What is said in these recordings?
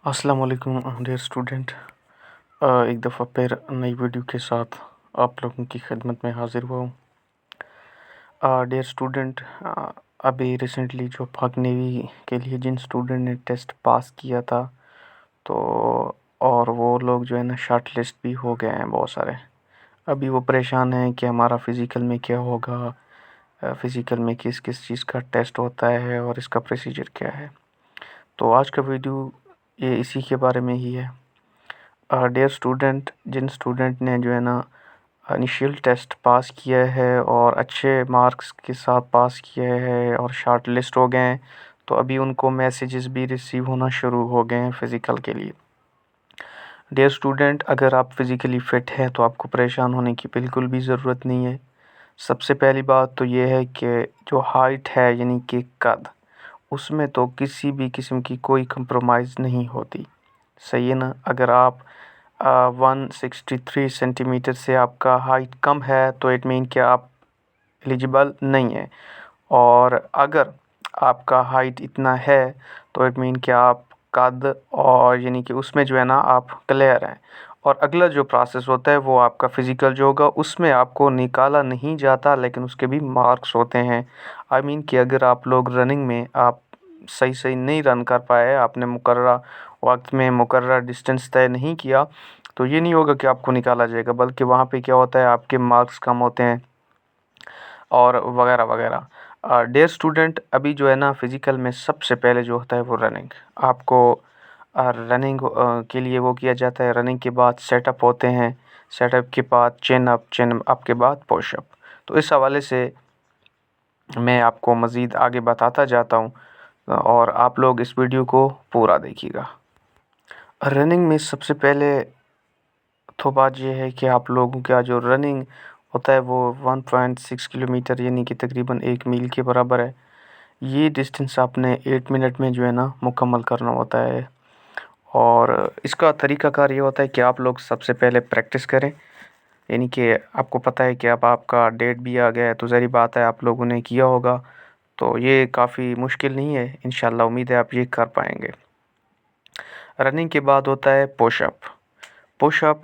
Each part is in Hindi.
अस्सलाम वालेकुम डियर स्टूडेंट। एक दफ़ा फिर नई वीडियो के साथ आप लोगों की खिदमत में हाज़िर हुआ हूँ। डियर स्टूडेंट, अभी रिसेंटली जो पाक नेवी के लिए जिन स्टूडेंट ने टेस्ट पास किया था, तो और वो लोग जो है ना शॉर्ट लिस्ट भी हो गए हैं बहुत सारे। अभी वो परेशान हैं कि हमारा फ़िज़िकल में क्या होगा, फ़िज़िकल में किस किस चीज़ का टेस्ट होता है और इसका प्रोसीजर क्या है। तो आज का वीडियो ये इसी के बारे में ही है। डियर स्टूडेंट, जिन स्टूडेंट ने जो है ना इनिशियल टेस्ट पास किया है और अच्छे मार्क्स के साथ पास किया है और शॉर्ट लिस्ट हो गए हैं, तो अभी उनको मैसेजेस भी रिसीव होना शुरू हो गए हैं फ़िज़िकल के लिए। डियर स्टूडेंट, अगर आप फ़िज़िकली फ़िट हैं तो आपको परेशान होने की बिल्कुल भी ज़रूरत नहीं है। सबसे पहली बात तो ये है कि जो हाइट है यानी कि कद, उसमें तो किसी भी किस्म की कोई कंप्रोमाइज़ नहीं होती। सही है ना? अगर आप 163 सेंटीमीटर से आपका हाइट कम है तो इट मीन कि आप एलिजिबल नहीं है, और अगर आपका हाइट इतना है तो इट मीन कि आप कद और यानी कि उसमें जो है ना आप क्लियर हैं। और अगला जो प्रोसेस होता है वो आपका फ़िज़िकल जो होगा, उसमें आपको निकाला नहीं जाता लेकिन उसके भी मार्क्स होते हैं। आई मीन कि अगर आप लोग रनिंग में आप सही नहीं रन कर पाए, आपने मुकर्रर वक्त में मुकर्रर डिस्टेंस तय नहीं किया, तो ये नहीं होगा कि आपको निकाला जाएगा, बल्कि वहाँ पे क्या होता है, आपके मार्क्स कम होते हैं और वगैरह वगैरह। डियर स्टूडेंट, अभी जो है ना फ़िज़िकल में सबसे पहले जो होता है वो रनिंग। आपको रनिंग के लिए वो किया जाता है। रनिंग के बाद सेटअप होते हैं, सेटअप के बाद चिन अप के बाद पुशअप। तो इस हवाले से मैं आपको मज़ीद आगे बताता जाता हूँ और आप लोग इस वीडियो को पूरा देखिएगा। रनिंग में सबसे पहले तो बात यह है कि आप लोगों का जो रनिंग होता है वो 1.6 किलोमीटर यानी कि तकरीबन 1 मील के बराबर है। ये डिस्टेंस आपने 8 मिनट में जो है ना मुकम्मल करना होता है। और इसका तरीक़ाकार ये होता है कि आप लोग सबसे पहले प्रैक्टिस करें, यानी कि आपको पता है कि अब आपका डेट भी आ गया है, तो ज़ाहिर बात है आप लोगों ने किया होगा, तो ये काफ़ी मुश्किल नहीं है। इंशाल्लाह उम्मीद है आप ये कर पाएंगे। रनिंग के बाद होता है पुशअप। पुशअप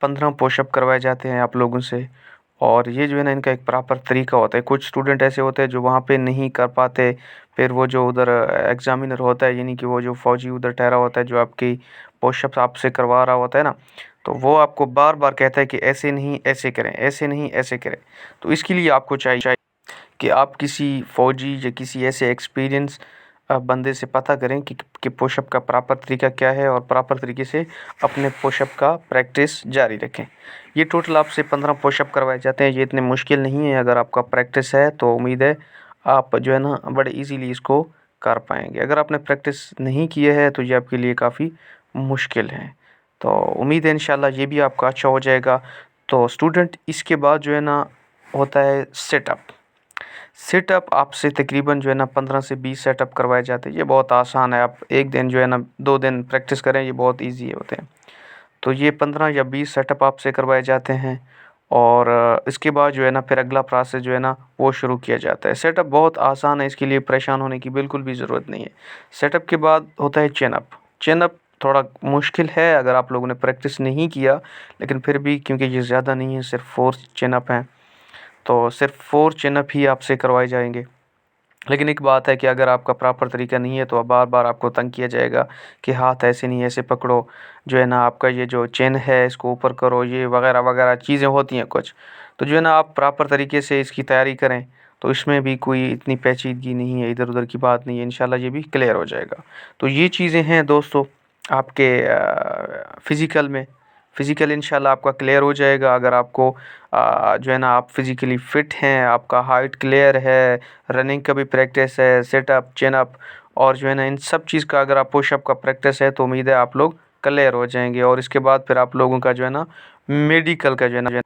15 पुशअप करवाए जाते हैं आप लोगों से, और ये जो है ना इनका एक प्रॉपर तरीका होता है। कुछ स्टूडेंट ऐसे होते हैं जो वहाँ पे नहीं कर पाते, फिर वो जो उधर एग्ज़ामिनर होता है, यानी कि वो जो फ़ौजी उधर ठहरा होता है जो आपकी पुशअप्स आपसे करवा रहा होता है ना, तो वो आपको बार बार कहता है कि ऐसे नहीं ऐसे करें, ऐसे नहीं ऐसे करें। तो इसके लिए आपको चाहिए कि आप किसी फ़ौजी या किसी ऐसे एक्सपीरियंस बंदे से पता करें कि पुशअप का प्रॉपर तरीका क्या है और प्रॉपर तरीके से अपने पुशअप का प्रैक्टिस जारी रखें। ये टोटल आपसे 15 पुशअप करवाए जाते हैं। ये इतने मुश्किल नहीं है। अगर आपका प्रैक्टिस है तो उम्मीद है आप जो है ना बड़े इजीली इसको कर पाएंगे। अगर आपने प्रैक्टिस नहीं किया है तो ये आपके लिए काफ़ी मुश्किल है। तो उम्मीद है इंशाल्लाह ये भी आपका अच्छा हो जाएगा। तो स्टूडेंट, इसके बाद जो है ना होता है सेटअप। सेटअप आपसे तकरीबन जो है ना 15 से 20 सेटअप करवाए जाते हैं। ये बहुत आसान है। आप एक दिन जो है ना 2 दिन प्रैक्टिस करें, ये बहुत ईजी होते हैं। तो ये 15 या 20 सेटअप आपसे करवाए जाते हैं, और इसके बाद जो है ना फिर अगला प्रोसेस जो है ना वो शुरू किया जाता है। सेटअप बहुत आसान है, इसके लिए परेशान होने की बिल्कुल भी ज़रूरत नहीं है। सेटअप के बाद होता है चिन अप। चिन अप थोड़ा मुश्किल है अगर आप लोगों ने प्रैक्टिस नहीं किया, लेकिन फिर भी क्योंकि ये ज़्यादा नहीं है, सिर्फ 4 चिन अप हैं, तो सिर्फ 4 चिन अप ही आपसे करवाए जाएंगे। लेकिन एक बात है कि अगर आपका प्रॉपर तरीका नहीं है तो बार बार आपको तंग किया जाएगा कि हाथ ऐसे नहीं ऐसे पकड़ो, जो है ना आपका ये जो चेन है इसको ऊपर करो, ये वगैरह वगैरह चीज़ें होती हैं कुछ। तो जो है ना आप प्रॉपर तरीके से इसकी तैयारी करें, तो इसमें भी कोई इतनी पेचीदगी नहीं है, इधर उधर की बात नहीं है। इंशाल्लाह ये भी क्लियर हो जाएगा। तो ये चीज़ें हैं दोस्तों आपके फ़िज़िकल में। फ़िज़िकल इंशाल्लाह आपका क्लियर हो जाएगा अगर आपको जो है ना आप फ़िज़िकली फ़िट हैं, आपका हाइट क्लियर है, रनिंग का भी प्रैक्टिस है, सिटअप, चिन अप, और जो है ना इन सब चीज़ का अगर आप पुशअप का प्रैक्टिस है, तो उम्मीद है आप लोग क्लियर हो जाएंगे। और इसके बाद फिर आप लोगों का जो है ना मेडिकल का जो है ना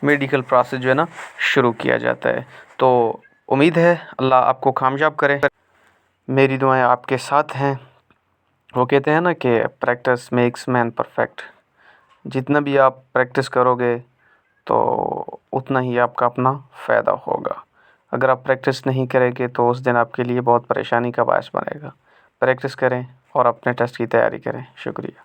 मेडिकल प्रोसेस जो है ना शुरू किया जाता है। तो उम्मीद है अल्लाह आपको कामयाब करे। मेरी दुआएं आपके साथ हैं। वो कहते हैं ना कि प्रैक्टिस मेक्स मैन परफेक्ट। जितना भी आप प्रैक्टिस करोगे तो उतना ही आपका अपना फ़ायदा होगा। अगर आप प्रैक्टिस नहीं करेंगे तो उस दिन आपके लिए बहुत परेशानी का बायस बनेगा। प्रैक्टिस करें। और अपने टेस्ट की तैयारी करें। शुक्रिया।